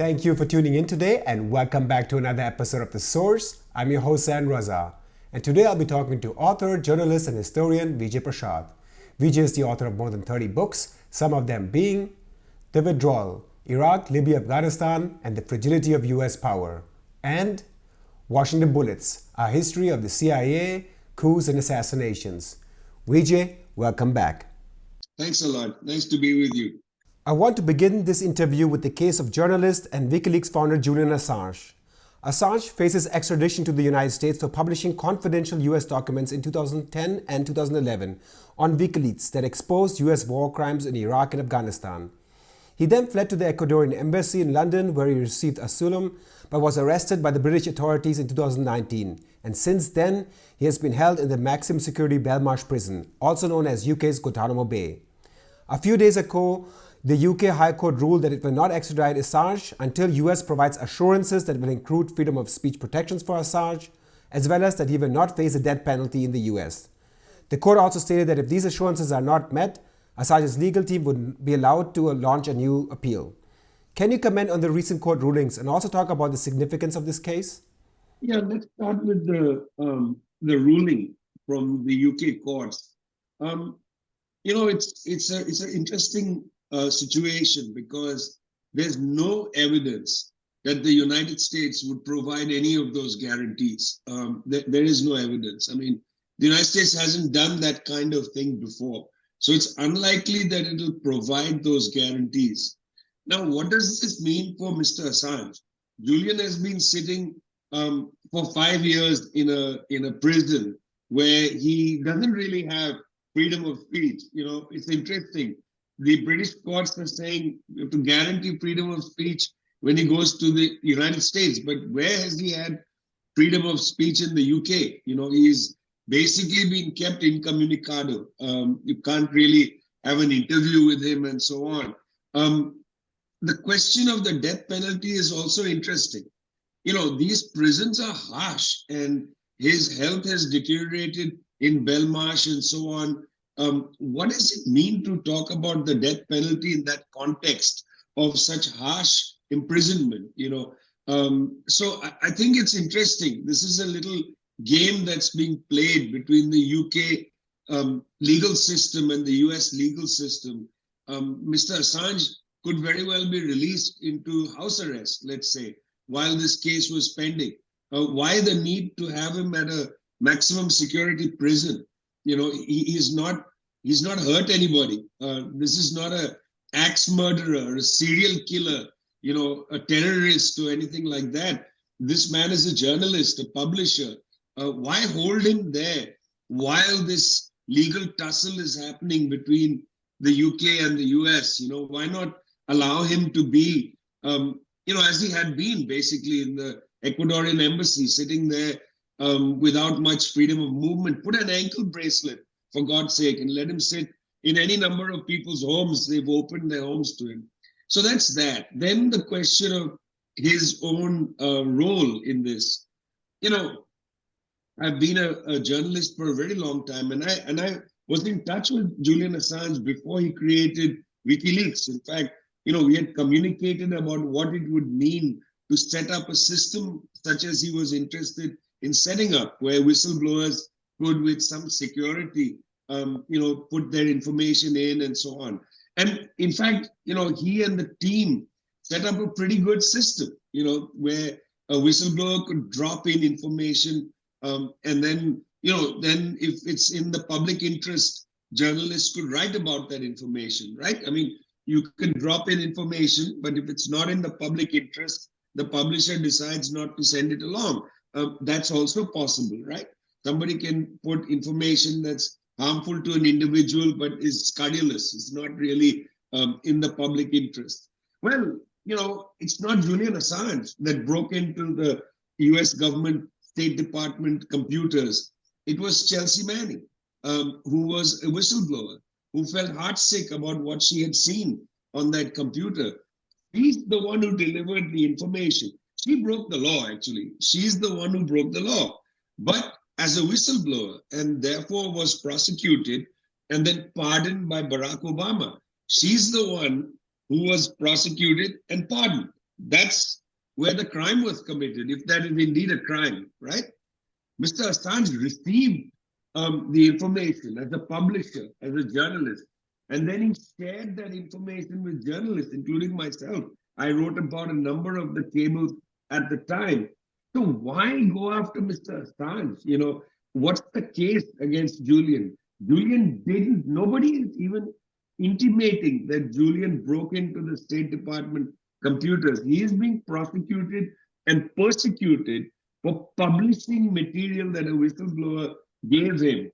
Thank you for tuning in today and welcome back to another episode of The Source. I'm your host, San Raza, and today I'll be talking to author, journalist, and historian Vijay Prashad. Vijay is the author of more than 30 books, some of them being The Withdrawal, Iraq, Libya, Afghanistan, and the Fragility of US Power, and Washington Bullets, A History of the CIA, Coups and Assassinations. Vijay, welcome back. Thanks a lot. Nice to be with you. I want to begin this interview with the case of journalist and WikiLeaks founder Julian Assange. Assange faces extradition to the United States for publishing confidential US documents in 2010 and 2011 on WikiLeaks that exposed US war crimes in Iraq and Afghanistan. He then fled to the Ecuadorian embassy in London where he received asylum but was arrested by the British authorities in 2019. And since then, he has been held in the maximum security Belmarsh prison, also known as UK's Guantanamo Bay. A few days ago, the UK High Court ruled that it will not extradite Assange until US provides assurances that will include freedom of speech protections for Assange, as well as that he will not face a death penalty in the US. The court also stated that if these assurances are not met, Assange's legal team would be allowed to launch a new appeal. Can you comment on the recent court rulings and also talk about the significance of this case? Yeah, let's start with the ruling from the UK courts. It's an interesting situation because there's no evidence that the United States would provide any of those guarantees. There is no evidence. I mean, the United States hasn't done that kind of thing before. So it's unlikely that it will provide those guarantees. Now, what does this mean for Mr. Assange? Julian has been sitting for 5 years in a prison where he doesn't really have freedom of speech. You know, it's interesting. The British courts are saying you have to guarantee freedom of speech when he goes to the United States. But where has he had freedom of speech in the UK? You know, he's basically been kept incommunicado. You can't really have an interview with him and so on. The question of the death penalty is also interesting. You know, these prisons are harsh and his health has deteriorated in Belmarsh and so on. What does it mean to talk about the death penalty in that context of such harsh imprisonment? So I think it's interesting. This is a little game that's being played between the UK legal system and the US legal system. Mr. Assange could very well be released into house arrest, let's say, while this case was pending. Why the need to have him at a maximum security prison? You know, he's not hurt anybody. This is not a axe murderer, a serial killer, you know, a terrorist or anything like that. This man is a journalist, a publisher. Why hold him there while this legal tussle is happening between the UK and the US? You know, why not allow him to be, as he had been basically in the Ecuadorian embassy, sitting there without much freedom of movement? Put an ankle bracelet, for God's sake, and let him sit in any number of people's homes. They've opened their homes to him. So that's that. Then the question of his own role in this. You know, I've been a journalist for a very long time, and I was in touch with Julian Assange before he created WikiLeaks. In fact, you know, we had communicated about what it would mean to set up a system such as he was interested in setting up, where whistleblowers could, with some security, put their information in and so on. And in fact, you know, he and the team set up a pretty good system, you know, where a whistleblower could drop in information and then if it's in the public interest, journalists could write about that information, right? I mean, you can drop in information, but if it's not in the public interest, the publisher decides not to send it along. That's also possible, right? Somebody can put information that's harmful to an individual, but is scurrilous. It's not really in the public interest. Well, you know, it's not Julian Assange that broke into the US government State Department computers. It was Chelsea Manning, who was a whistleblower, who felt heartsick about what she had seen on that computer. He's the one who delivered the information. She broke the law, actually. She's the one who broke the law. But as a whistleblower, and therefore was prosecuted and then pardoned by Barack Obama. She's the one who was prosecuted and pardoned. That's where the crime was committed, if that is indeed a crime, right? Mr. Assange received the information as a publisher, as a journalist, and then he shared that information with journalists, including myself. I wrote about a number of the cables at the time. So why go after Mr. Assange? What's the case against Julian? Julian didn't, nobody is even intimating that Julian broke into the State Department computers. He is being prosecuted and persecuted for publishing material that a whistleblower gave him.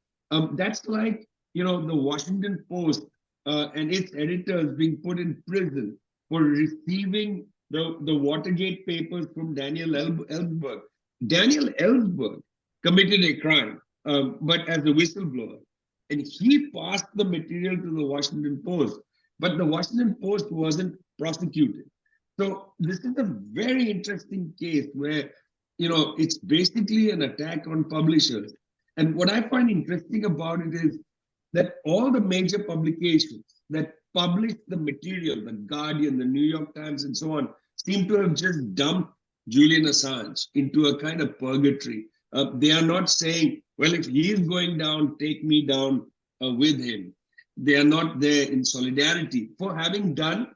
That's like, the Washington Post and its editors being put in prison for receiving the Watergate papers from Daniel Ellsberg. Daniel Ellsberg committed a crime, but as a whistleblower. And he passed the material to the Washington Post, but the Washington Post wasn't prosecuted. So this is a very interesting case where, it's basically an attack on publishers. And what I find interesting about it is that all the major publications that publish the material, the Guardian, the New York Times, and so on, seem to have just dumped Julian Assange into a kind of purgatory. They are not saying, well, if he is going down, take me down with him. They are not there in solidarity for having done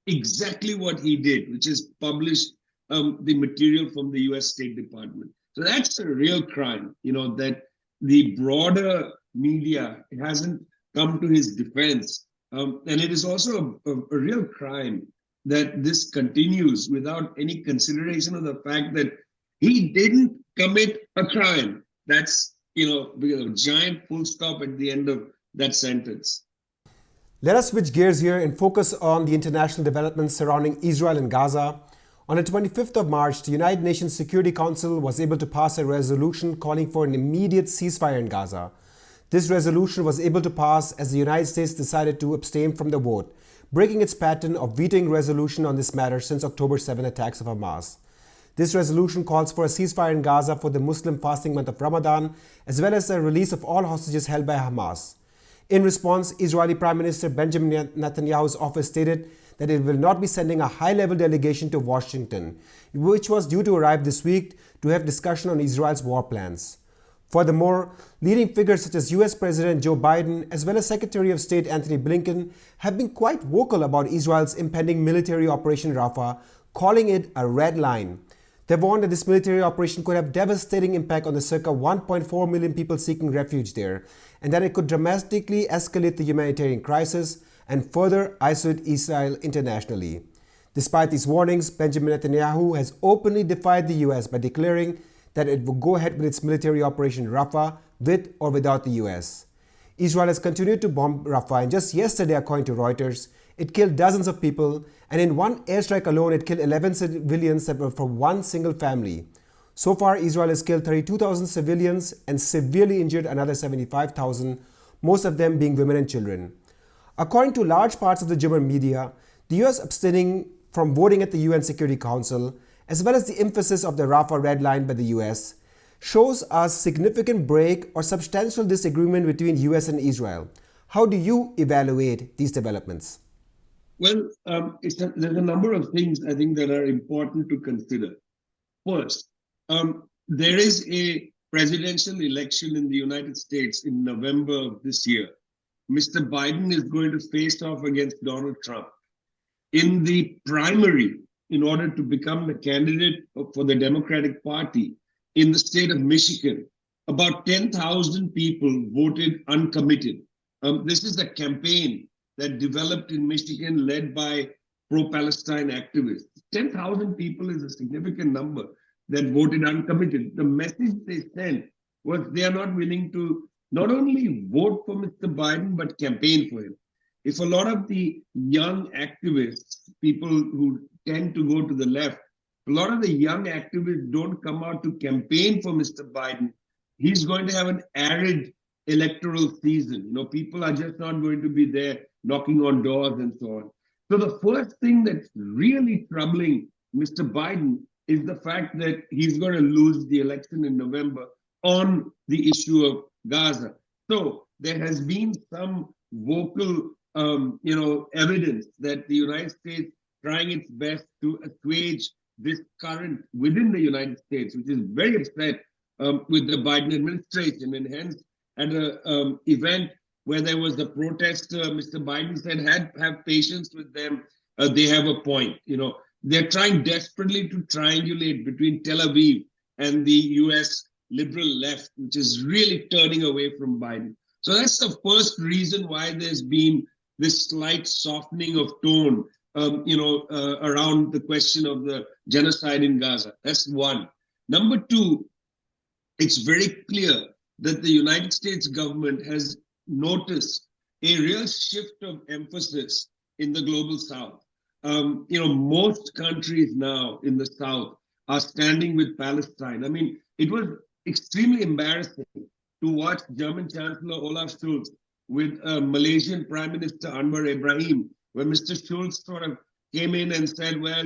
exactly what he did, which is publish the material from the US State Department. So that's a real crime, that the broader media hasn't come to his defense. And it is also a real crime that this continues without any consideration of the fact that he didn't commit a crime. That's, a giant full stop at the end of that sentence. Let us switch gears here and focus on the international developments surrounding Israel and Gaza. On the 25th of March, the United Nations Security Council was able to pass a resolution calling for an immediate ceasefire in Gaza. This resolution was able to pass as the United States decided to abstain from the vote, breaking its pattern of vetoing resolution on this matter since October 7 attacks of Hamas. This resolution calls for a ceasefire in Gaza for the Muslim fasting month of Ramadan, as well as the release of all hostages held by Hamas. In response, Israeli Prime Minister Benjamin Netanyahu's office stated that it will not be sending a high-level delegation to Washington, which was due to arrive this week to have discussion on Israel's war plans. Furthermore, leading figures such as US President Joe Biden as well as Secretary of State Anthony Blinken have been quite vocal about Israel's impending military operation Rafah, calling it a red line. They warned that this military operation could have devastating impact on the circa 1.4 million people seeking refuge there, and that it could dramatically escalate the humanitarian crisis and further isolate Israel internationally. Despite these warnings, Benjamin Netanyahu has openly defied the US by declaring that it will go ahead with its military operation Rafah with or without the US. Israel has continued to bomb Rafah, and just yesterday, according to Reuters, it killed dozens of people, and in one airstrike alone, it killed 11 civilians that were from one single family. So far, Israel has killed 32,000 civilians and severely injured another 75,000, most of them being women and children. According to large parts of the German media, the US abstaining from voting at the UN Security Council, as well as the emphasis of the Rafah red line by the US, shows a significant break or substantial disagreement between US and Israel. How do you evaluate these developments? Well, there's a number of things I think that are important to consider. First, there is a presidential election in the United States in November of this year. Mr. Biden is going to face off against Donald Trump. In the primary, in order to become the candidate for the Democratic Party in the state of Michigan, about 10,000 people voted uncommitted. This is a campaign that developed in Michigan led by pro-Palestine activists. 10,000 people is a significant number that voted uncommitted. The message they sent was they are not willing to not only vote for Mr. Biden, but campaign for him. If a lot of the young activists, people who tend to go to the left, a lot of the young activists don't come out to campaign for Mr. Biden, he's going to have an arid electoral season. People are just not going to be there knocking on doors and so on. So the first thing that's really troubling Mr. Biden is the fact that he's going to lose the election in November on the issue of Gaza. So there has been some vocal, evidence that the United States trying its best to assuage this current within the United States, which is very upset with the Biden administration. And hence, at an event where there was a protest, Mr. Biden said, have patience with them. They have a point. They're trying desperately to triangulate between Tel Aviv and the US liberal left, which is really turning away from Biden. So that's the first reason why there's been this slight softening of tone, around the question of the genocide in Gaza. That's one. Number two, it's very clear that the United States government has noticed a real shift of emphasis in the global South. Most countries now in the South are standing with Palestine. I mean, it was extremely embarrassing to watch German Chancellor Olaf Scholz with Malaysian Prime Minister Anwar Ibrahim, where Mr. Scholz sort of came in and said, well,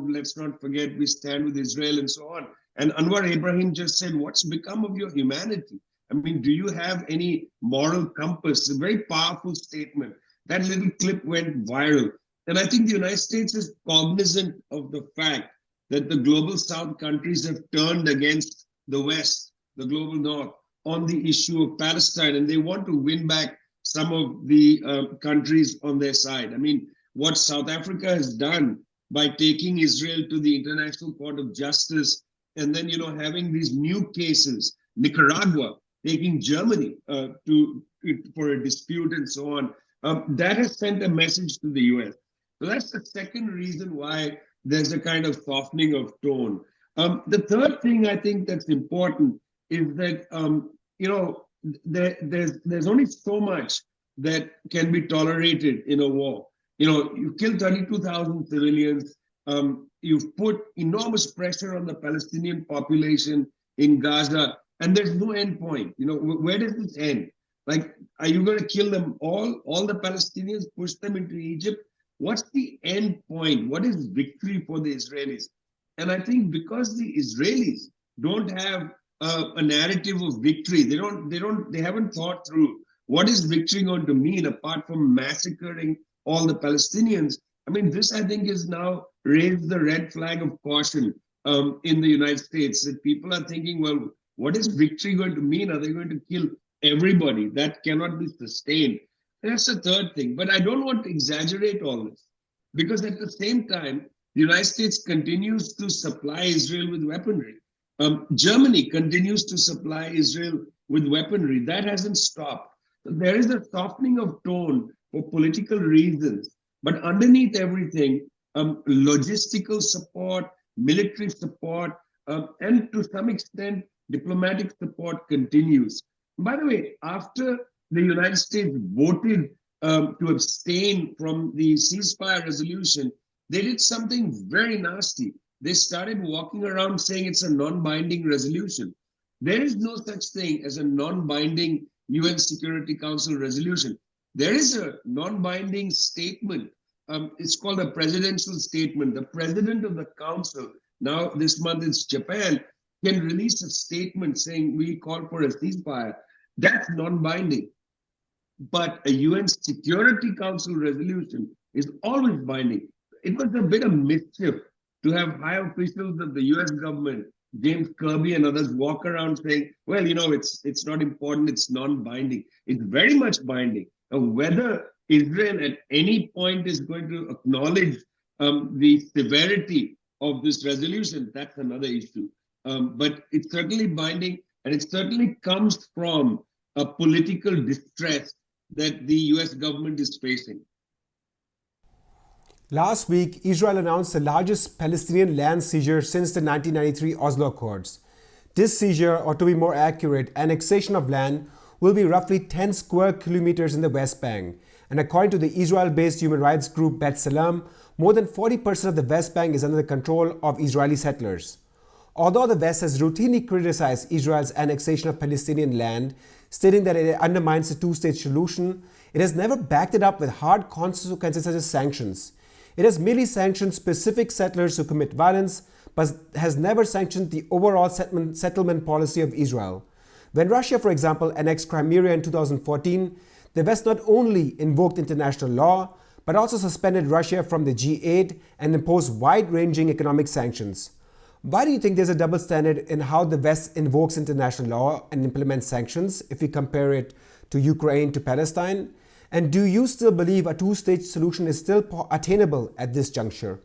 let's not forget we stand with Israel and so on. And Anwar Ibrahim just said, what's become of your humanity? I mean, do you have any moral compass? A very powerful statement. That little clip went viral. And I think the United States is cognizant of the fact that the global South countries have turned against the West, the global North, on the issue of Palestine, and they want to win back some of the countries on their side. I mean, what South Africa has done by taking Israel to the International Court of Justice, and then, having these new cases, Nicaragua taking Germany for a dispute and so on, that has sent a message to the US. So that's the second reason why there's a kind of softening of tone. The third thing I think that's important is that, there's only so much that can be tolerated in a war. You killed 32,000 civilians. You've put enormous pressure on the Palestinian population in Gaza, and there's no end point. Where does this end? Like, are you going to kill them all the Palestinians, push them into Egypt? What's the end point? What is victory for the Israelis? And I think because the Israelis don't have a narrative of victory, they haven't thought through what is victory going to mean apart from massacring all the Palestinians. I mean, this I think is now raised the red flag of caution in the United States, that people are thinking, well, what is victory going to mean? Are they going to kill everybody? That cannot be sustained. And that's the third thing. But I don't want to exaggerate all this, because at the same time, the United States continues to supply Israel with weaponry. Germany continues to supply Israel with weaponry. That hasn't stopped. So there is a softening of tone for political reasons. But underneath everything, logistical support, military support, and to some extent, diplomatic support continues. By the way, after the United States voted to abstain from the ceasefire resolution, they did something very nasty. They started walking around saying it's a non-binding resolution. There is no such thing as a non-binding UN Security Council resolution. There is a non-binding statement. It's called a presidential statement. The president of the council, now this month it's Japan, can release a statement saying we call for a ceasefire. That's non-binding. But a UN Security Council resolution is always binding. It was a bit of mischief to have high officials of the US government, James Kirby and others, walk around saying, well, it's not important, it's non-binding. It's very much binding. Whether Israel at any point is going to acknowledge the severity of this resolution, that's another issue. But it's certainly binding, and it certainly comes from a political distress that the US government is facing. Last week, Israel announced the largest Palestinian land seizure since the 1993 Oslo Accords. This seizure, or to be more accurate, annexation of land, will be roughly 10 square kilometers in the West Bank. And according to the Israel-based human rights group B'Tselem, more than 40% of the West Bank is under the control of Israeli settlers. Although the West has routinely criticized Israel's annexation of Palestinian land, stating that it undermines the two-state solution, it has never backed it up with hard consequences such as sanctions. It has merely sanctioned specific settlers who commit violence, but has never sanctioned the overall settlement policy of Israel. When Russia, for example, annexed Crimea in 2014, the West not only invoked international law, but also suspended Russia from the G8 and imposed wide-ranging economic sanctions. Why do you think there's a double standard in how the West invokes international law and implements sanctions if we compare it to Ukraine to Palestine? And do you still believe a two-state solution is still attainable at this juncture?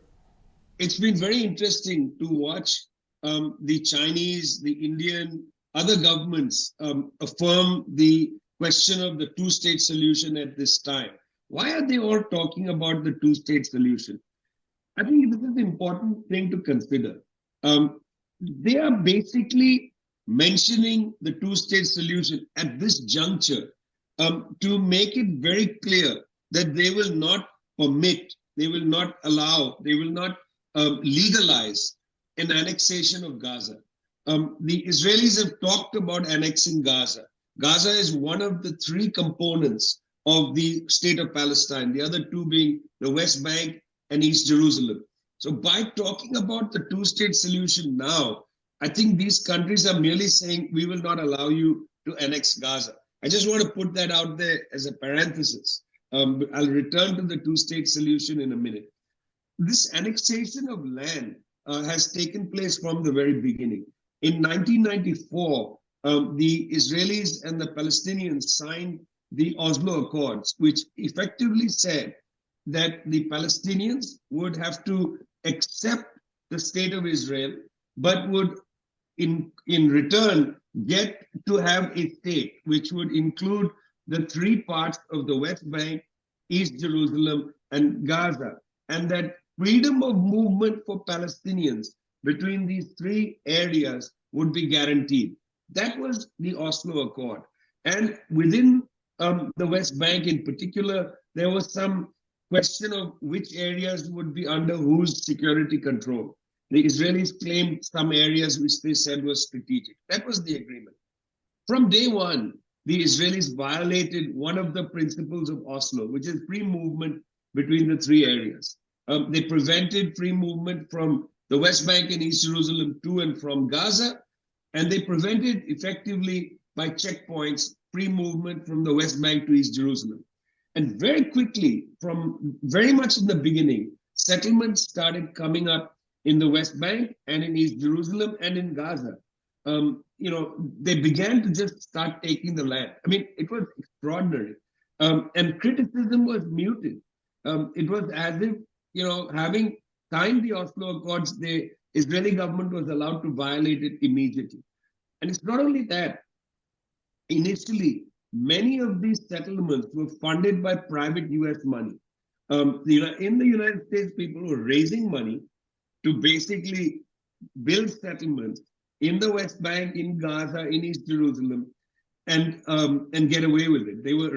It's been very interesting to watch the Chinese, the Indian, other governments affirm the question of the two-state solution at this time. Why are they all talking about the two-state solution? I think this is an important thing to consider. They are basically mentioning the two-state solution at this juncture to make it very clear that they will not permit, they will not allow, they will not legalize an annexation of Gaza. The Israelis have talked about annexing Gaza. Gaza is one of the three components of the state of Palestine, the other two being the West Bank and East Jerusalem. So by talking about the two-state solution now, I think these countries are merely saying, we will not allow you to annex Gaza. I just want to put that out there as a parenthesis. I'll return to the two-state solution in a minute. This annexation of land has taken place from the very beginning. In 1994, the Israelis and the Palestinians signed the Oslo Accords, which effectively said that the Palestinians would have to accept the state of Israel, but would in return get to have a state which would include the three parts of the West Bank, East Jerusalem, and Gaza, and that freedom of movement for Palestinians between these three areas would be guaranteed. That was the Oslo Accord. And within the West Bank in particular, there was some question of which areas would be under whose security control. The Israelis claimed some areas which they said were strategic. That was the agreement. From day one, the Israelis violated one of the principles of Oslo, which is free movement between the three areas. They prevented free movement from the West Bank and East Jerusalem to and from Gaza, and they prevented effectively by checkpoints free movement from the West Bank to East Jerusalem. And very quickly, from very much in the beginning, settlements started coming up in the West Bank and in East Jerusalem and in Gaza. They began to just start taking the land. I mean, it was extraordinary. And criticism was muted. It was as if, having signed the Oslo Accords, the Israeli government was allowed to violate it immediately. And it's not only that. Initially, many of these settlements were funded by private US money. In the United States, people were raising money to basically build settlements in the West Bank, in Gaza, in East Jerusalem, and get away with it. They were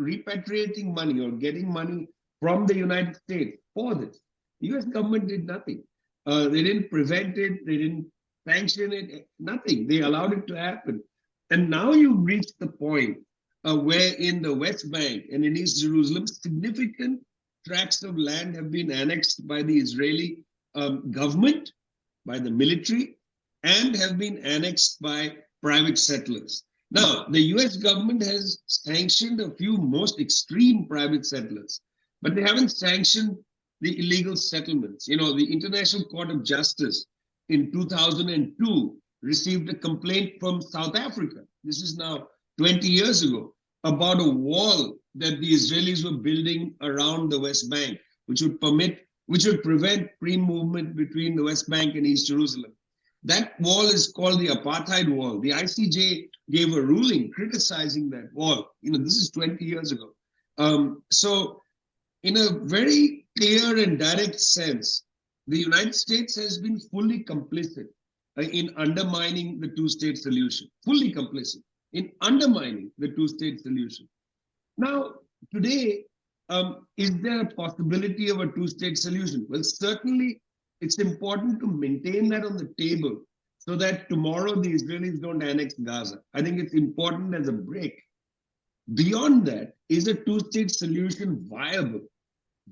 repatriating money or getting money from the United States for this. The US government did nothing. They didn't prevent it. They didn't sanction it, nothing. They allowed it to happen. And now you've reached the point where in the West Bank and in East Jerusalem, significant tracts of land have been annexed by the Israeli government, by the military, and have been annexed by private settlers. Now, the US government has sanctioned a few most extreme private settlers, but they haven't sanctioned the illegal settlements. The International Court of Justice in 2002 received a complaint from South Africa. This is now 20 years ago, about a wall that the Israelis were building around the West Bank, which would prevent free movement between the West Bank and East Jerusalem. That wall is called the apartheid wall. The ICJ gave a ruling criticizing that wall. This is 20 years ago. So in a very clear and direct sense, the United States has been fully complicit in undermining the two-state solution, fully complicit in undermining the two-state solution. Now, today, is there a possibility of a two-state solution? Well, certainly it's important to maintain that on the table so that tomorrow the Israelis don't annex Gaza. I think it's important as a break. Beyond that, is a two-state solution viable?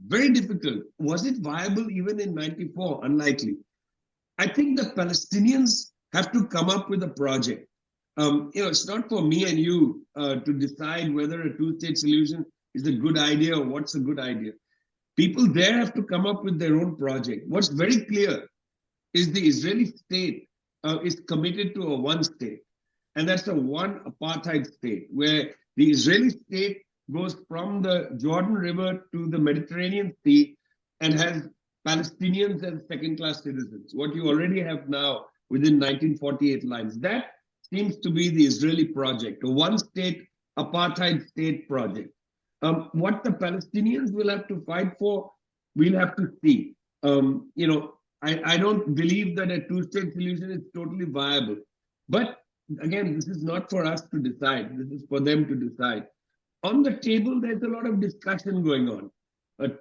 Very difficult. Was it viable even in 94? Unlikely. I think the Palestinians have to come up with a project. It's not for me and you to decide whether a two-state solution is a good idea or what's a good idea. People there have to come up with their own project. What's very clear is the Israeli state is committed to a one state, and that's a one apartheid state, where the Israeli state goes from the Jordan River to the Mediterranean Sea and has Palestinians as second-class citizens, what you already have now within 1948 lines. That seems to be the Israeli project, a one-state apartheid state project. What the Palestinians will have to fight for, we'll have to see. I don't believe that a two-state solution is totally viable. But again, this is not for us to decide. This is for them to decide. On the table, there's a lot of discussion going on.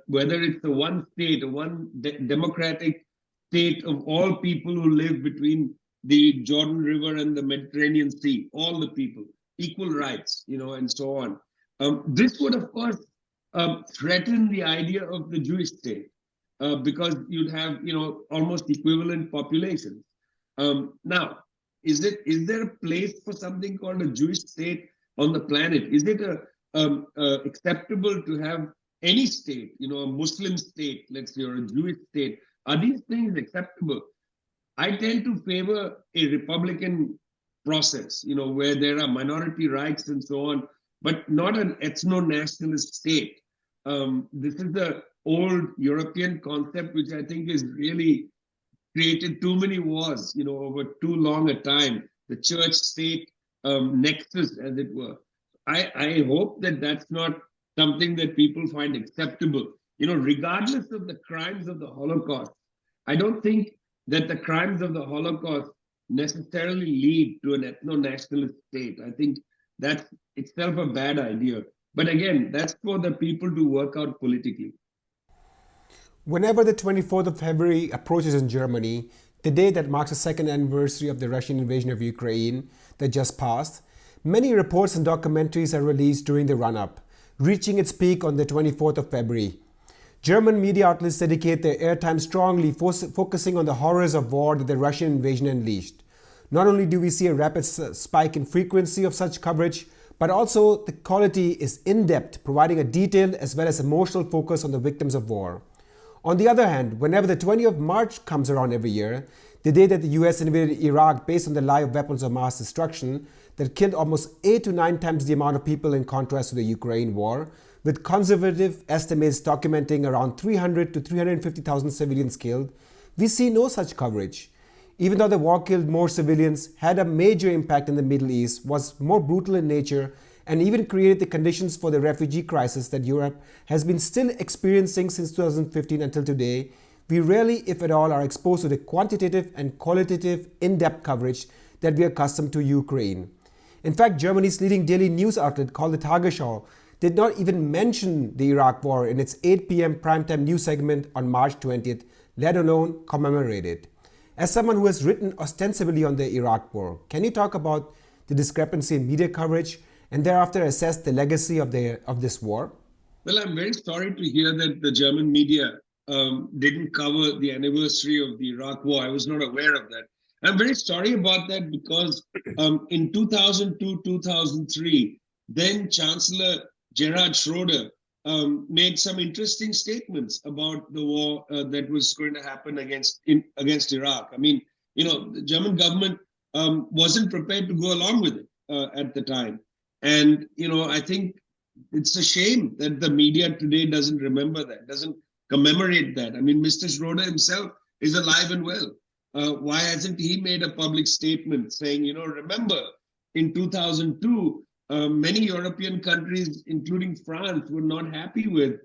Whether it's a one state, a one democratic state of all people who live between the Jordan River and the Mediterranean Sea, all the people, equal rights, and so on. This would, of course, threaten the idea of the Jewish state because you'd have, almost equivalent populations. Now, is there a place for something called a Jewish state on the planet? Is it acceptable to have any state, a Muslim state, let's say, or a Jewish state? Are these things acceptable? I tend to favor a Republican process, where there are minority rights and so on, but not an ethno-nationalist state. This is the old European concept, which I think is really created too many wars, over too long a time. The church-state nexus, as it were. I hope that that's not something that people find acceptable. Regardless of the crimes of the Holocaust, I don't think that the crimes of the Holocaust necessarily lead to an ethno-nationalist state. I think that's itself a bad idea. But again, that's for the people to work out politically. Whenever the 24th of February approaches in Germany, the day that marks the second anniversary of the Russian invasion of Ukraine that just passed, many reports and documentaries are released during the run-up, reaching its peak on the 24th of February. German media outlets dedicate their airtime strongly focusing on the horrors of war that the Russian invasion unleashed. Not only do we see a rapid spike in frequency of such coverage, but also the quality is in-depth, providing a detailed as well as emotional focus on the victims of war. On the other hand, whenever the 20th of March comes around every year, the day that the US invaded Iraq based on the lie of weapons of mass destruction that killed almost 8 to 9 times the amount of people in contrast to the Ukraine war, with conservative estimates documenting around 300 to 350,000 civilians killed, we see no such coverage. Even though the war killed more civilians, had a major impact in the Middle East, was more brutal in nature, and even created the conditions for the refugee crisis that Europe has been still experiencing since 2015 until today, we rarely, if at all, are exposed to the quantitative and qualitative in-depth coverage that we are accustomed to Ukraine. In fact, Germany's leading daily news outlet called the Tagesschau did not even mention the Iraq war in its 8 p.m. primetime news segment on March 20th, let alone commemorate it. As someone who has written ostensibly on the Iraq war, can you talk about the discrepancy in media coverage and thereafter assess the legacy of this war? Well, I'm very sorry to hear that the German media didn't cover the anniversary of the Iraq war. I was not aware of that. I'm very sorry about that because in 2002-2003, then Chancellor Gerhard Schroeder made some interesting statements about the war that was going to happen against Iraq. I mean, the German government wasn't prepared to go along with it at the time. And, I think it's a shame that the media today doesn't remember that, doesn't commemorate that. I mean, Mr. Schroeder himself is alive and well. Why hasn't he made a public statement saying, remember, in 2002, many European countries, including France, were not happy with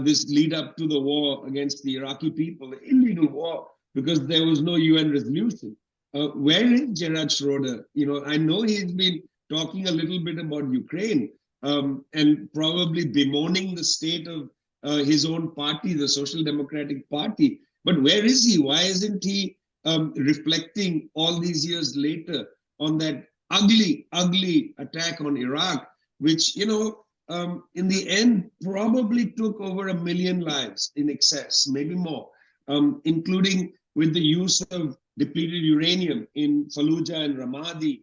this lead up to the war against the Iraqi people, the illegal war, because there was no UN resolution. Where is Gerhard Schroeder? I know he's been talking a little bit about Ukraine and probably bemoaning the state of his own party, the Social Democratic Party. But where is he? Why isn't he reflecting all these years later on that ugly, ugly attack on Iraq, which, in the end probably took over 1 million lives in excess, maybe more, including with the use of depleted uranium in Fallujah and Ramadi.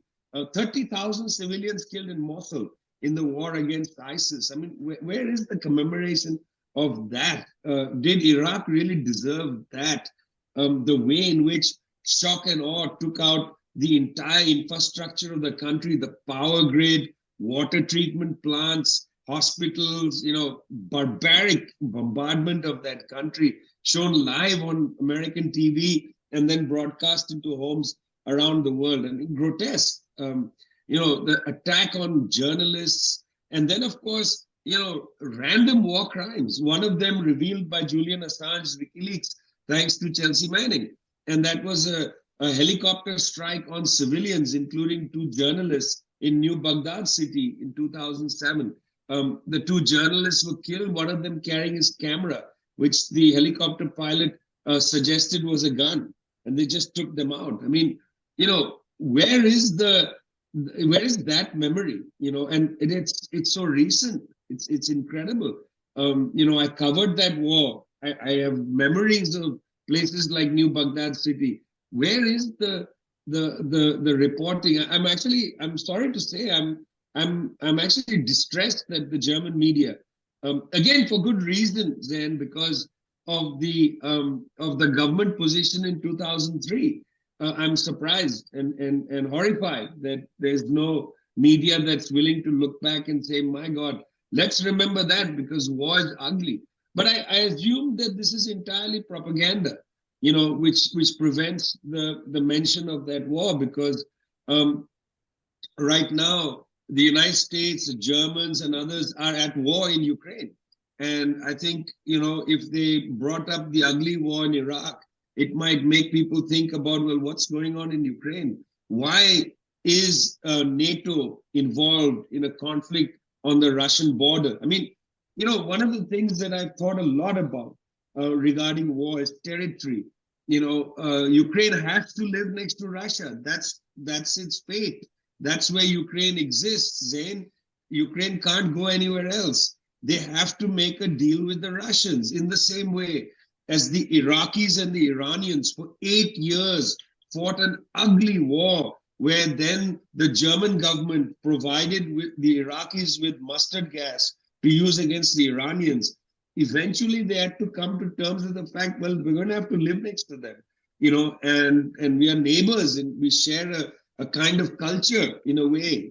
30,000 civilians killed in Mosul in the war against ISIS. I mean, where is the commemoration of that? Did Iraq really deserve that? The way in which shock and awe took out the entire infrastructure of the country, the power grid, water treatment plants, hospitals, barbaric bombardment of that country, shown live on American TV and then broadcast into homes around the world. I mean, grotesque. The attack on journalists, and then, of course, random war crimes. One of them revealed by Julian Assange, WikiLeaks, thanks to Chelsea Manning. And that was a helicopter strike on civilians, including 2 journalists in New Baghdad city in 2007. The 2 journalists were killed, one of them carrying his camera, which the helicopter pilot suggested was a gun, and they just took them out. I mean, where is that memory? And it's so recent. It's incredible. I covered that war. I have memories of places like New Baghdad city. Where is the reporting? I'm sorry to say, I'm actually distressed that the German media, again for good reason, Zain, because of the government position in 2003. I'm surprised and horrified that there's no media that's willing to look back and say, my God, let's remember that, because war is ugly. But I assume that this is entirely propaganda, which prevents the mention of that war, because right now the United States, the Germans and others are at war in Ukraine. And I think, if they brought up the ugly war in Iraq, it might make people think about, well, what's going on in Ukraine? Why is NATO involved in a conflict on the Russian border? I mean, one of the things that I've thought a lot about regarding war is territory. Ukraine has to live next to Russia. That's its fate. That's where Ukraine exists, Zain. Ukraine can't go anywhere else. They have to make a deal with the Russians in the same way as the Iraqis and the Iranians for 8 years fought an ugly war, where then the German government provided with the Iraqis with mustard gas to use against the Iranians. Eventually, they had to come to terms with the fact, well, we're going to have to live next to them, and we are neighbors, and we share a kind of culture in a way.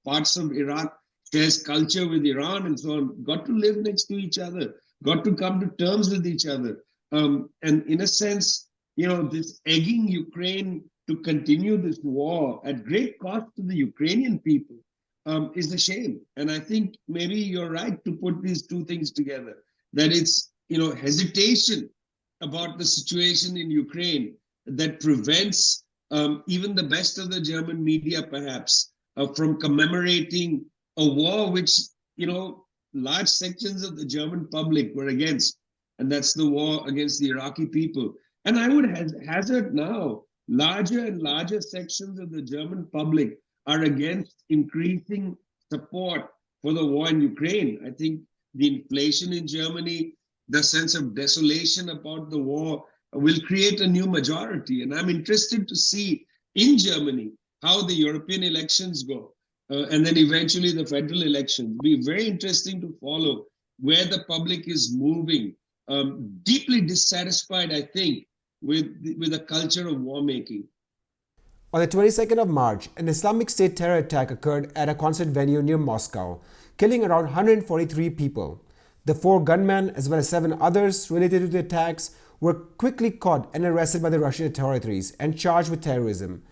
Parts of Iraq shares culture with Iran and so on. Got to live next to each other, got to come to terms with each other. And in a sense, this egging Ukraine to continue this war at great cost to the Ukrainian people is a shame. And I think maybe you're right to put these 2 things together, that it's, hesitation about the situation in Ukraine that prevents even the best of the German media, perhaps, from commemorating a war which, large sections of the German public were against. And that's the war against the Iraqi people. And I would hazard now, larger and larger sections of the German public are against increasing support for the war in Ukraine. I think the inflation in Germany, the sense of desolation about the war will create a new majority. And I'm interested to see in Germany how the European elections go, and then eventually the federal elections. It'll be very interesting to follow where the public is moving. Deeply dissatisfied, I think, with a culture of war making. On the 22nd of March, an Islamic State terror attack occurred at a concert venue near Moscow, killing around 143 people. The 4 gunmen, as well as 7 others related to the attacks, were quickly caught and arrested by the Russian authorities and charged with terrorism.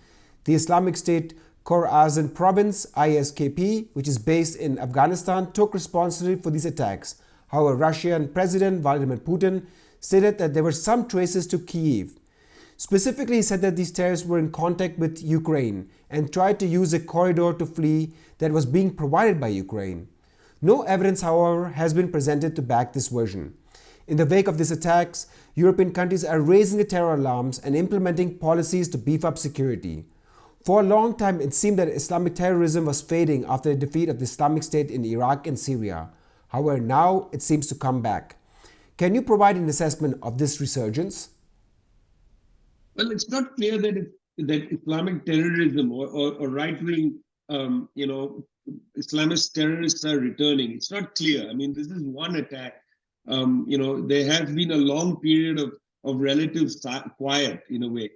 The Islamic State Khorasan Province, ISKP, which is based in Afghanistan, took responsibility for these attacks. However, Russian President Vladimir Putin stated that there were some traces to Kyiv. Specifically, he said that these terrorists were in contact with Ukraine and tried to use a corridor to flee that was being provided by Ukraine. No evidence, however, has been presented to back this version. In the wake of these attacks, European countries are raising the terror alarms and implementing policies to beef up security. For a long time, it seemed that Islamic terrorism was fading after the defeat of the Islamic State in Iraq and Syria. However, now it seems to come back. Can you provide an assessment of this resurgence? Well, it's not clear that Islamic terrorism or right-wing, Islamist terrorists are returning. It's not clear. I mean, this is one attack. There has been a long period of relative quiet in a way.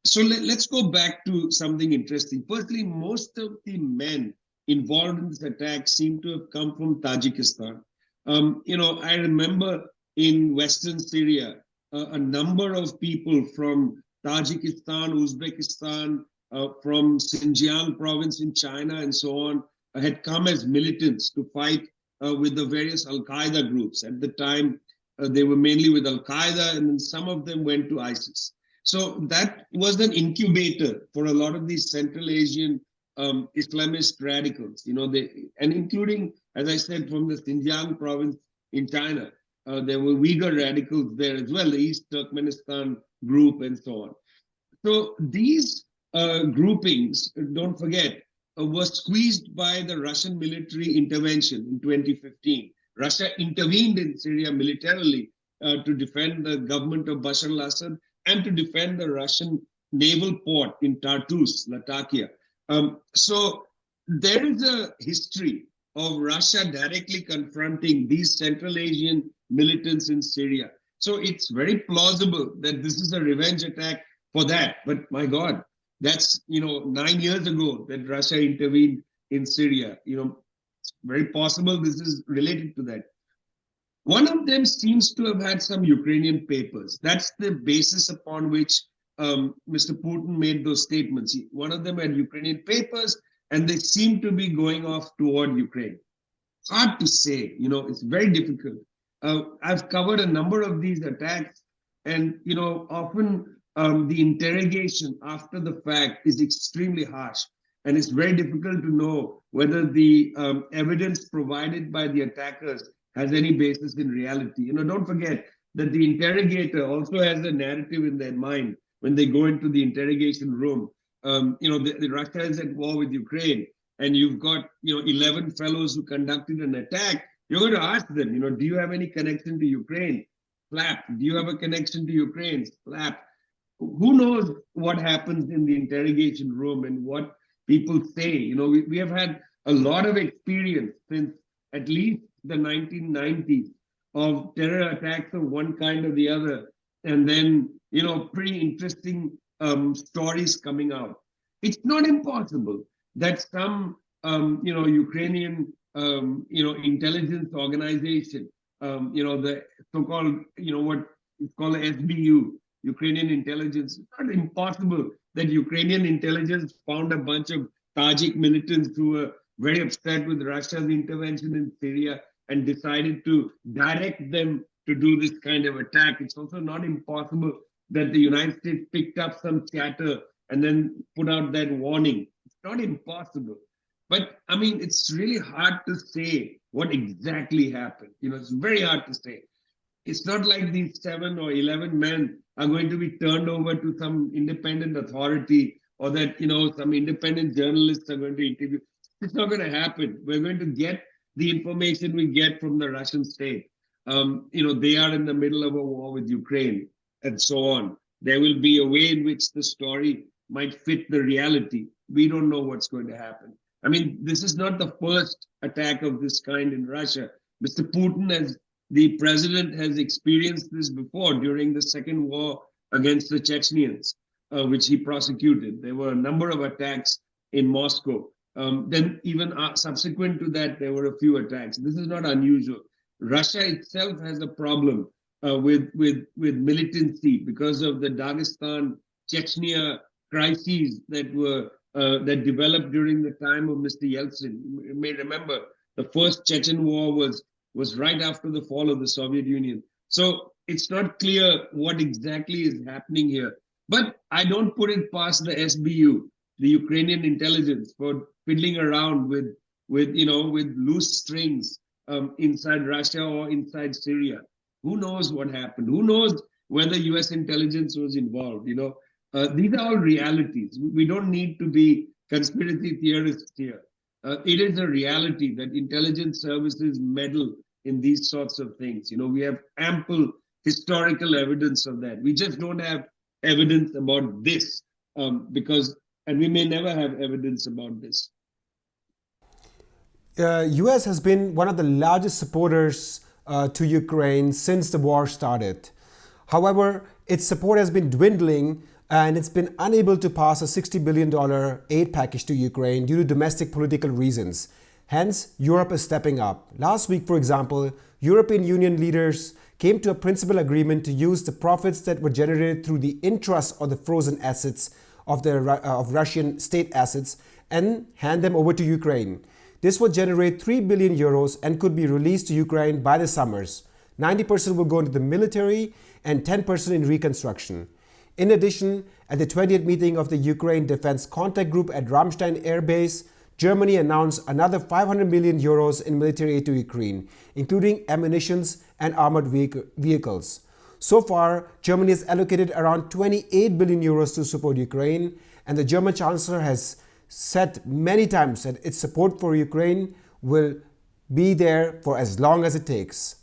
So let's go back to something interesting. Firstly, most of the men involved in this attack seem to have come from Tajikistan. I remember in Western Syria, a number of people from Tajikistan, Uzbekistan, from Xinjiang province in China and so on, had come as militants to fight with the various Al-Qaeda groups. At the time, they were mainly with Al-Qaeda, and then some of them went to ISIS. So that was an incubator for a lot of these Central Asian Islamist radicals, and including, as I said, from the Xinjiang province in China. There were Uyghur radicals there as well, the East Turkmenistan group and so on. So these groupings, don't forget, were squeezed by the Russian military intervention in 2015. Russia intervened in Syria militarily to defend the government of Bashar al-Assad and to defend the Russian naval port in Tartus, Latakia. So there is a history of Russia directly confronting these Central Asian militants in Syria. So it's very plausible that this is a revenge attack for that. But my God, that's 9 years ago that Russia intervened in Syria. It's very possible this is related to that. One of them seems to have had some Ukrainian papers. That's the basis upon which Mr. Putin made those statements. One of them had Ukrainian papers, and they seem to be going off toward Ukraine. Hard to say, it's very difficult. I've covered a number of these attacks, and often the interrogation after the fact is extremely harsh, and it's very difficult to know whether the evidence provided by the attackers has any basis in reality. Don't forget that the interrogator also has a narrative in their mind when they go into the interrogation room. The Russia is at war with Ukraine, and you've got 11 fellows who conducted an attack. You're going to ask them, do you have any connection to Ukraine? Slap. Do you have a connection to Ukraine? Slap. Who knows what happens in the interrogation room and what people say? We have had a lot of experience since at least the 1990s of terror attacks of one kind or the other, and then pretty interesting stories coming out. It's not impossible that some Ukrainian intelligence organization, the so-called what is called SBU, Ukrainian intelligence. It's not impossible that Ukrainian intelligence found a bunch of Tajik militants who were very upset with Russia's intervention in Syria and decided to direct them to do this kind of attack. It's also not impossible that the United States picked up some chatter and then put out that warning. It's not impossible. But I mean, it's really hard to say what exactly happened. It's very hard to say. It's not like these 7 or 11 men are going to be turned over to some independent authority, or that, some independent journalists are going to interview. It's not going to happen. We're going to get the information we get from the Russian state. They are in the middle of a war with Ukraine and so on. There will be a way in which the story might fit the reality. We don't know what's going to happen. I mean, this is not the first attack of this kind in Russia. Mr. Putin, as the president, has experienced this before during the second war against the Chechens, which he prosecuted. There were a number of attacks in Moscow. Then even subsequent to that, there were a few attacks. This is not unusual. Russia itself has a problem with militancy because of the Dagestan, Chechnya crises that developed during the time of Mr. Yeltsin. You may remember the first Chechen war was right after the fall of the Soviet Union. So it's not clear what exactly is happening here. But I don't put it past the SBU, the Ukrainian intelligence, for fiddling around with loose strings inside Russia or inside Syria. Who knows what happened? Who knows whether US intelligence was involved? These are all realities. We don't need to be conspiracy theorists here. It is a reality that intelligence services meddle in these sorts of things. We have ample historical evidence of that. We just don't have evidence about this and we may never have evidence about this. US has been one of the largest supporters to Ukraine since the war started. However, its support has been dwindling and it's been unable to pass a $60 billion aid package to Ukraine due to domestic political reasons. Hence, Europe is stepping up. Last week, for example, European Union leaders came to a principal agreement to use the profits that were generated through the interest of the frozen assets of Russian state assets and hand them over to Ukraine. This will generate 3 billion euros and could be released to Ukraine by the summers. 90% will go into the military and 10% in reconstruction. In addition, at the 20th meeting of the Ukraine Defense Contact Group at Ramstein Air Base, Germany announced another 500 million euros in military aid to Ukraine, including ammunitions and armored vehicles. So far, Germany has allocated around 28 billion euros to support Ukraine, and the German Chancellor has said many times that its support for Ukraine will be there for as long as it takes.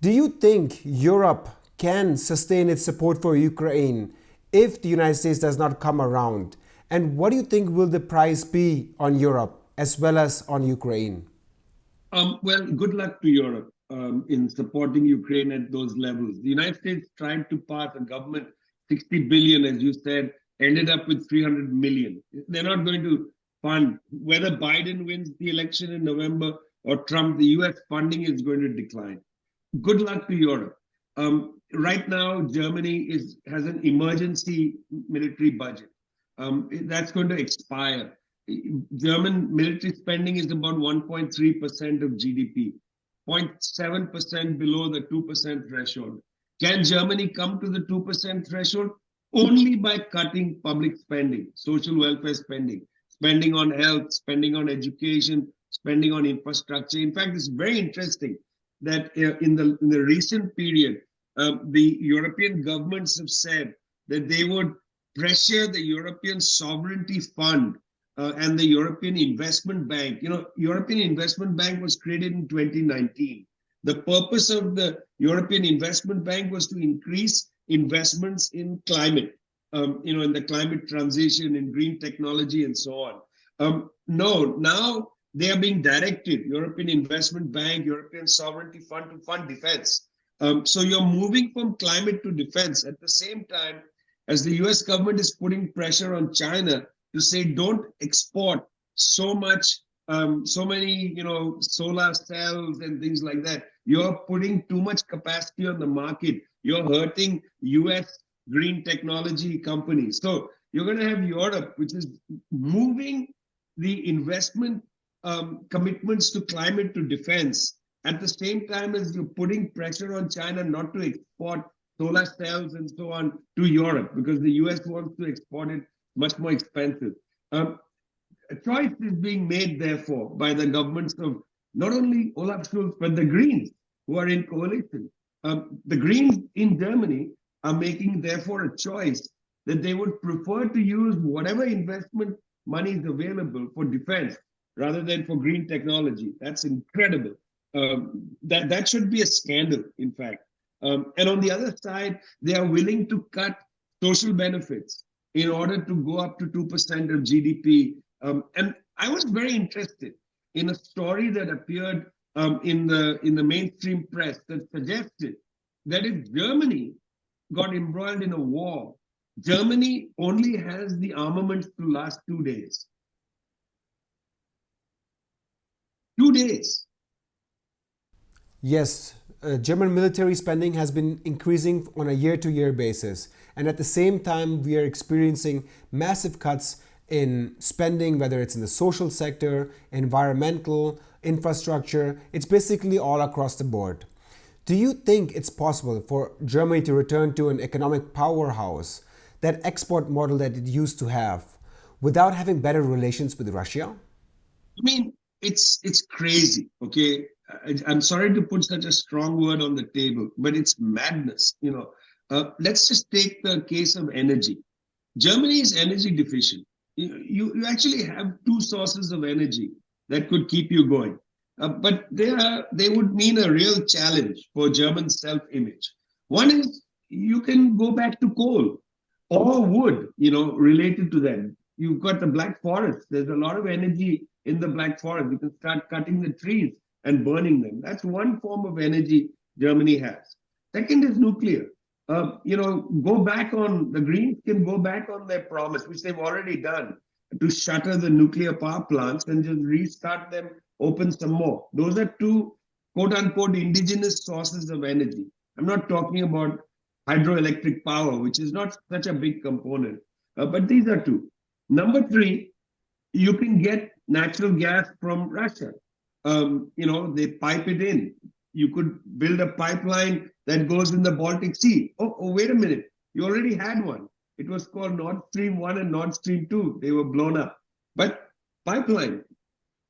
Do you think Europe can sustain its support for Ukraine if the United States does not come around? And what do you think will the price be on Europe as well as on Ukraine? Well, good luck to Europe in supporting Ukraine at those levels. The United States tried to pass a government 60 billion, as you said, ended up with 300 million. They're not going to fund, whether Biden wins the election in November or Trump, the US funding is going to decline. Good luck to Europe. Right now, Germany has an emergency military budget. That's going to expire. German military spending is about 1.3% of GDP, 0.7% below the 2% threshold. Can Germany come to the 2% threshold? Only by cutting public spending, social welfare spending, spending on health, spending on education, spending on infrastructure. In fact, it's very interesting that in the recent period, the European governments have said that they would pressure the European Sovereignty Fund and the European Investment Bank. You know, European Investment Bank was created in 2019. The purpose of the European Investment Bank was to increase investments in climate, in the climate transition, in green technology, and so on. No, now they are being directed, European Investment Bank, European Sovereignty Fund, to fund defense. So you're moving from climate to defense at the same time as the US government is putting pressure on China to say, don't export so many, solar cells and things like that. You're putting too much capacity on the market. You're hurting US green technology companies. So you're going to have Europe, which is moving the investment commitments to climate to defense at the same time as you're putting pressure on China not to export solar cells and so on to Europe, because the US wants to export it much more expensive. A choice is being made, therefore, by the governments of not only Olaf Scholz, but the Greens, who are in coalition. The Greens in Germany are making, therefore, a choice that they would prefer to use whatever investment money is available for defense rather than for green technology. That's incredible. That should be a scandal, in fact. And on the other side, they are willing to cut social benefits in order to go up to 2% of GDP. And I was very interested in a story that appeared in the mainstream press that suggested that if Germany got embroiled in a war, Germany only has the armaments to last 2 days. 2 days. Yes, German military spending has been increasing on a year-to-year basis. And at the same time, we are experiencing massive cuts in spending, whether it's in the social sector, environmental, infrastructure. It's basically all across the board. Do you think it's possible for Germany to return to an economic powerhouse, that export model that it used to have, without having better relations with Russia? I mean, it's crazy, okay? I'm sorry to put such a strong word on the table, but it's madness, Let's just take the case of energy. Germany is energy deficient. You actually have two sources of energy that could keep you going. But they would mean a real challenge for German self-image. One is you can go back to coal or wood, related to them. You've got the Black Forest. There's a lot of energy in the Black Forest. You can start cutting the trees and burning them. That's one form of energy Germany has. Second is nuclear. Go back on, the Greens can go back on their promise, which they've already done, to shutter the nuclear power plants and just restart them, open some more. Those are two quote unquote indigenous sources of energy. I'm not talking about hydroelectric power, which is not such a big component, but these are two. Number three, you can get natural gas from Russia. They pipe it in. You could build a pipeline that goes in the Baltic Sea. Oh, wait a minute. You already had one. It was called Nord Stream 1 and Nord Stream 2. They were blown up. But pipeline,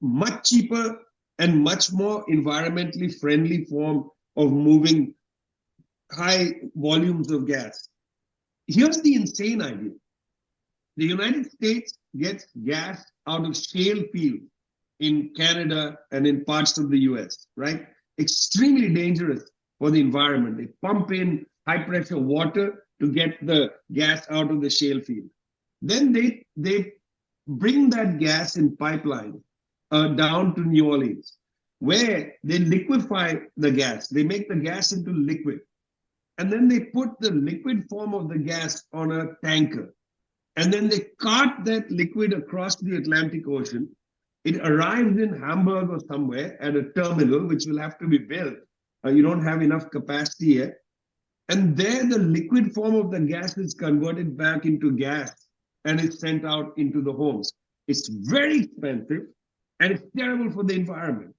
much cheaper and much more environmentally friendly form of moving high volumes of gas. Here's the insane idea. The United States gets gas out of shale fields in Canada and in parts of the US, right? Extremely dangerous for the environment. They pump in high pressure water to get the gas out of the shale field. Then they bring that gas in pipeline down to New Orleans, where they liquefy the gas. They make the gas into liquid. And then they put the liquid form of the gas on a tanker. And then they cart that liquid across the Atlantic Ocean. It arrives in Hamburg or somewhere at a terminal, which will have to be built. You don't have enough capacity yet. And there the liquid form of the gas is converted back into gas and is sent out into the homes. It's very expensive and it's terrible for the environment.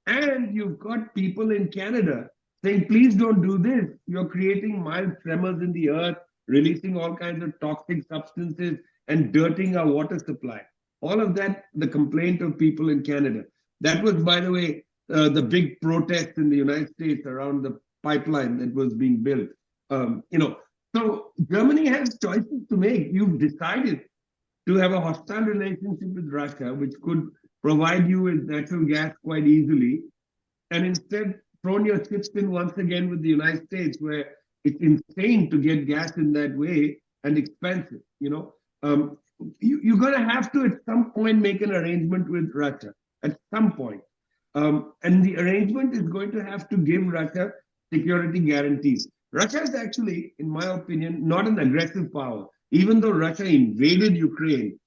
And you've got people in Canada saying, please don't do this. You're creating mild tremors in the earth, releasing all kinds of toxic substances and dirtying our water supply. All of that, the complaint of people in Canada. That was, by the way, the big protest in the United States around the pipeline that was being built. So Germany has choices to make. You've decided to have a hostile relationship with Russia, which could provide you with natural gas quite easily, and instead thrown your chips in once again with the United States, where it's insane to get gas in that way and expensive. You're going to have to at some point make an arrangement with Russia at some point. And the arrangement is going to have to give Russia security guarantees. Russia is actually, in my opinion, not an aggressive power. Even though Russia invaded Ukraine,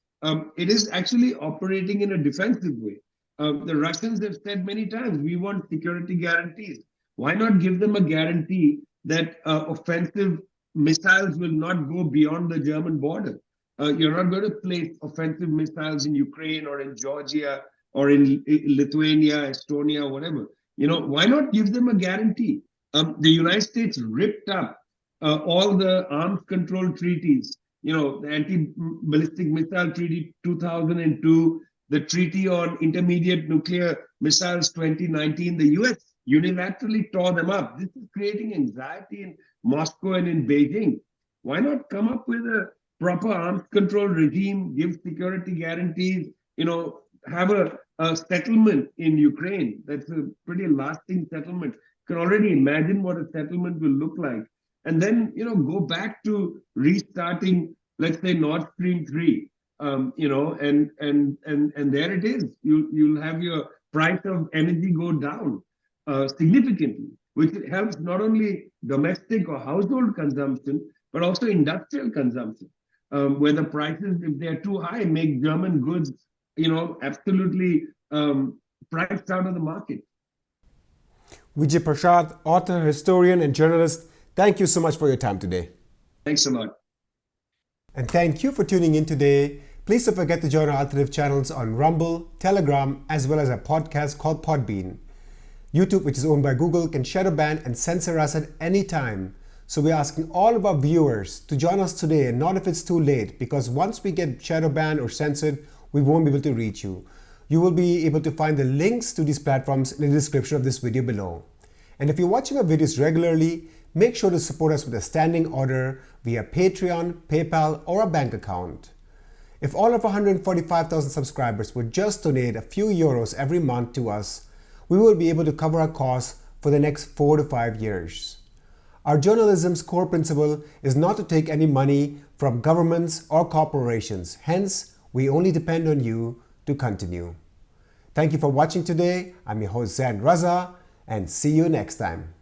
it is actually operating in a defensive way. The Russians have said many times, we want security guarantees. Why not give them a guarantee that offensive missiles will not go beyond the German border? You're not going to place offensive missiles in Ukraine or in Georgia or in Lithuania, Estonia, whatever. Why not give them a guarantee? The United States ripped up all the arms control treaties, the Anti-Ballistic Missile Treaty 2002, the Treaty on Intermediate Nuclear Missiles 2019. The US unilaterally tore them up. This is creating anxiety in Moscow and in Beijing. Why not come up with a proper arms control regime, give security guarantees, have a settlement in Ukraine that's a pretty lasting settlement. You can already imagine what a settlement will look like. And then, go back to restarting, let's say, Nord Stream 3, and there it is. You'll have your price of energy go down significantly, which helps not only domestic or household consumption, but also industrial consumption, where the prices, if they're too high, make German goods, absolutely priced out of the market. Vijay Prashad, author, historian, and journalist, thank you so much for your time today. Thanks a lot. And thank you for tuning in today. Please don't forget to join our alternative channels on Rumble, Telegram, as well as a podcast called Podbean. YouTube, which is owned by Google, can shadow ban and censor us at any time. So we're asking all of our viewers to join us today, and not if it's too late, because once we get shadow banned or censored, we won't be able to reach you. You will be able to find the links to these platforms in the description of this video below. And if you're watching our videos regularly, make sure to support us with a standing order via Patreon, PayPal, or a bank account. If all of our 145,000 subscribers would just donate a few euros every month to us, we will be able to cover our costs for the next 4 to 5 years. Our journalism's core principle is not to take any money from governments or corporations. Hence, we only depend on you to continue. Thank you for watching today. I'm your host Zain Raza, and see you next time.